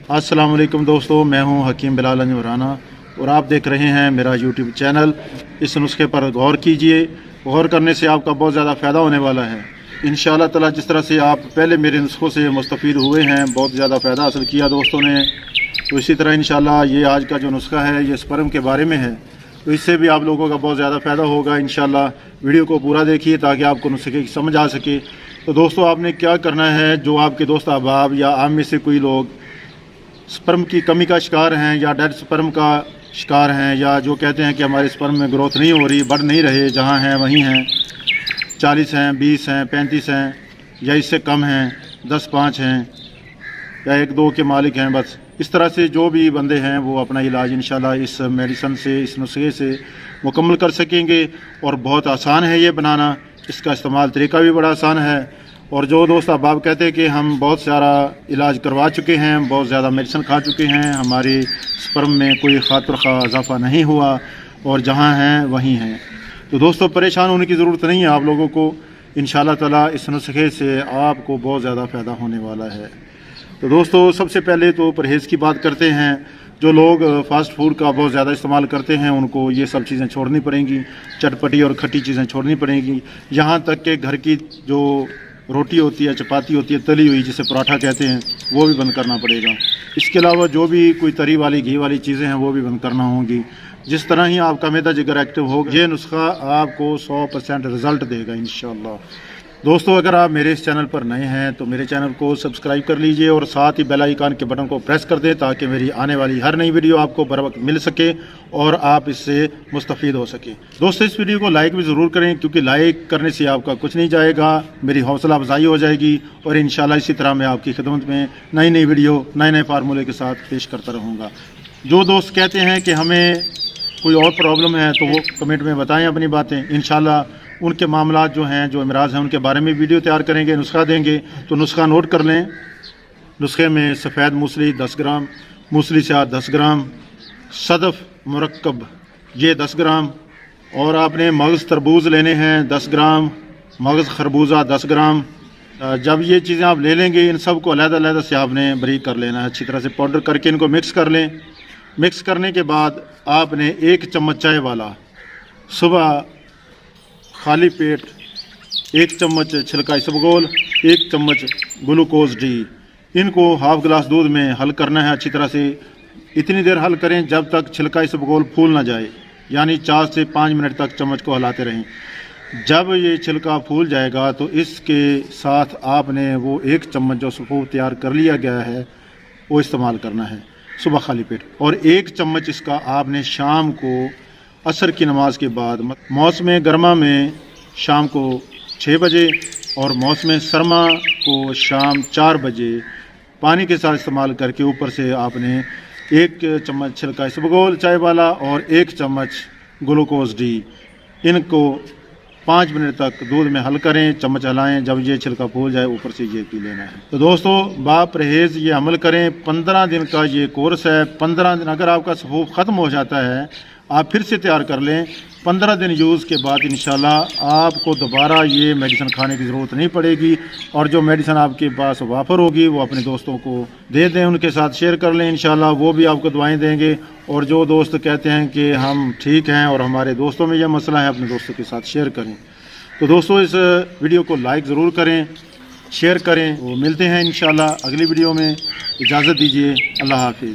अस्सलाम वालेकुम दोस्तों, मैं हूं हकीम बिलाल अंजवराना और आप देख रहे हैं मेरा यूट्यूब चैनल। इस नुस्खे पर गौर कीजिए, गौर करने से आपका बहुत ज़्यादा फ़ायदा होने वाला है इंशाअल्लाह ताला। जिस तरह से आप पहले मेरे नुस्खों से मुस्तफ़ीद हुए हैं, बहुत ज़्यादा फ़ायदा हासिल किया दोस्तों ने, तो इसी तरह इंशाअल्लाह ये आज का जो नुस्खा है ये स्पर्म के बारे में है, तो इससे भी आप लोगों का बहुत ज़्यादा फ़ायदा होगा इंशाअल्लाह। वीडियो को पूरा देखिए ताकि आपको नुस्खे की समझ आ सके। तो दोस्तों आपने क्या करना है, जो आपके दोस्त अहबाब या आप में से कोई लोग स्पर्म की कमी का शिकार हैं या डेड स्पर्म का शिकार हैं, या जो कहते हैं कि हमारे स्पर्म में ग्रोथ नहीं हो रही, बढ़ नहीं रहे, जहाँ हैं वहीं हैं, 40 हैं, 20 हैं, 35 हैं या इससे कम हैं, 10-5 हैं या 1-2 के मालिक हैं, बस इस तरह से जो भी बंदे हैं वो अपना इलाज इंशाल्लाह इस मेडिसन से, इस नुस्खे से मुकम्मल कर सकेंगे। और बहुत आसान है ये बनाना, इसका इस्तेमाल तरीका भी बड़ा आसान है। और जो दोस्त अहबाब कहते हैं कि हम बहुत सारा इलाज करवा चुके हैं, बहुत ज़्यादा मेडिसिन खा चुके हैं, हमारी स्पर्म में कोई खातिर खा इजाफा नहीं हुआ और जहाँ हैं वहीं हैं, तो दोस्तों परेशान होने की ज़रूरत नहीं है आप लोगों को। इंशाअल्लाह ताला इस नुस्खे से आपको बहुत ज़्यादा फ़ायदा होने वाला है। तो दोस्तों सबसे पहले तो परहेज़ की बात करते हैं। जो लोग फ़ास्ट फूड का बहुत ज़्यादा इस्तेमाल करते हैं उनको ये सब चीज़ें छोड़नी पड़ेंगी, चटपटी और खट्टी चीज़ें छोड़नी पड़ेंगी। यहाँ तक कि घर की जो रोटी होती है, चपाती होती है तली हुई, जिसे पराठा कहते हैं, वो भी बंद करना पड़ेगा। इसके अलावा जो भी कोई तरी वाली, घी वाली चीज़ें हैं वो भी बंद करना होंगी। जिस तरह ही आपका मैदा जिगर एक्टिव होगा, ये नुस्खा आपको 100% रिज़ल्ट देगा इंशाअल्लाह। दोस्तों अगर आप मेरे इस चैनल पर नए हैं तो मेरे चैनल को सब्सक्राइब कर लीजिए और साथ ही बेल आइकन के बटन को प्रेस कर दें ताकि मेरी आने वाली हर नई वीडियो आपको बर वक्त मिल सके और आप इससे मुस्तफ़ीद हो सके। दोस्तों इस वीडियो को लाइक भी ज़रूर करें, क्योंकि लाइक करने से आपका कुछ नहीं जाएगा, मेरी हौसला अफजाई हो जाएगी और इंशाअल्लाह इसी तरह मैं आपकी खिदमत में नई नई वीडियो, नए नए फार्मूले के साथ पेश करता रहूँगा। जो दोस्त कहते हैं कि हमें कोई और प्रॉब्लम है तो वो कमेंट में बताएँ अपनी बातें, इंशाअल्लाह उनके मामला जो हैं, जो अमराज हैं, उनके बारे में वीडियो तैयार करेंगे, नुस्खा देंगे। तो नुस्खा नोट कर लें। नुस्खे में सफ़ेद मूसली 10 ग्राम, मूसली से 10 ग्राम, सदफ़ मुरक्कब ये 10 ग्राम, और आपने मगज़ तरबूज लेने हैं 10 ग्राम, मगज़ खरबूजा 10 ग्राम। जब ये चीज़ें आप ले लेंगे इन सब को अलग-अलग से आपने बारीक कर लेना है, अच्छी तरह से पाउडर करके इनको मिक्स कर लें। मिक्स करने के बाद आपने 1 चम्मच चाय वाला सुबह खाली पेट, 1 चम्मच छिलका इसबगोल, 1 चम्मच ग्लूकोज डी, इनको हाफ गिलास दूध में हल करना है अच्छी तरह से। इतनी देर हल करें जब तक छिलका इसबगोल फूल ना जाए, यानी 4 से 5 मिनट तक चम्मच को हिलाते रहें। जब ये छिलका फूल जाएगा तो इसके साथ आपने वो 1 चम्मच जो सफ़ूफ तैयार कर लिया गया है वो इस्तेमाल करना है सुबह खाली पेट। और 1 चम्मच इसका आपने शाम को असर की नमाज के बाद, मौसम गर्मा में शाम को 6 बजे और मौसम सरमा को शाम 4 बजे पानी के साथ इस्तेमाल करके ऊपर से आपने 1 चम्मच छिलका इसबगोल चाय वाला और 1 चम्मच ग्लूकोज डी, इनको 5 मिनट तक दूध में हल करें, चम्मच हलाएं, जब ये छिलका फूल जाए ऊपर से ये पी लेना है। तो दोस्तों बापरहेज़ ये अमल करें। 15 दिन का ये कोर्स है। 15 दिन अगर आपका सफूफ ख़त्म हो जाता है आप फिर से तैयार कर लें। 15 दिन यूज़ के बाद इंशाल्लाह आपको दोबारा ये मेडिसिन खाने की ज़रूरत नहीं पड़ेगी, और जो मेडिसिन आपके पास वाफर होगी वो अपने दोस्तों को दे दें, उनके साथ शेयर कर लें, इंशाल्लाह वो भी आपको दुआएं देंगे। और जो दोस्त कहते हैं कि हम ठीक हैं और हमारे दोस्तों में यह मसला है, अपने दोस्तों के साथ शेयर करें। तो दोस्तों इस वीडियो को लाइक ज़रूर करें, शेयर करें। वो मिलते हैं इंशाल्लाह अगली वीडियो में। इजाज़त दीजिए, अल्लाह हाफिज़।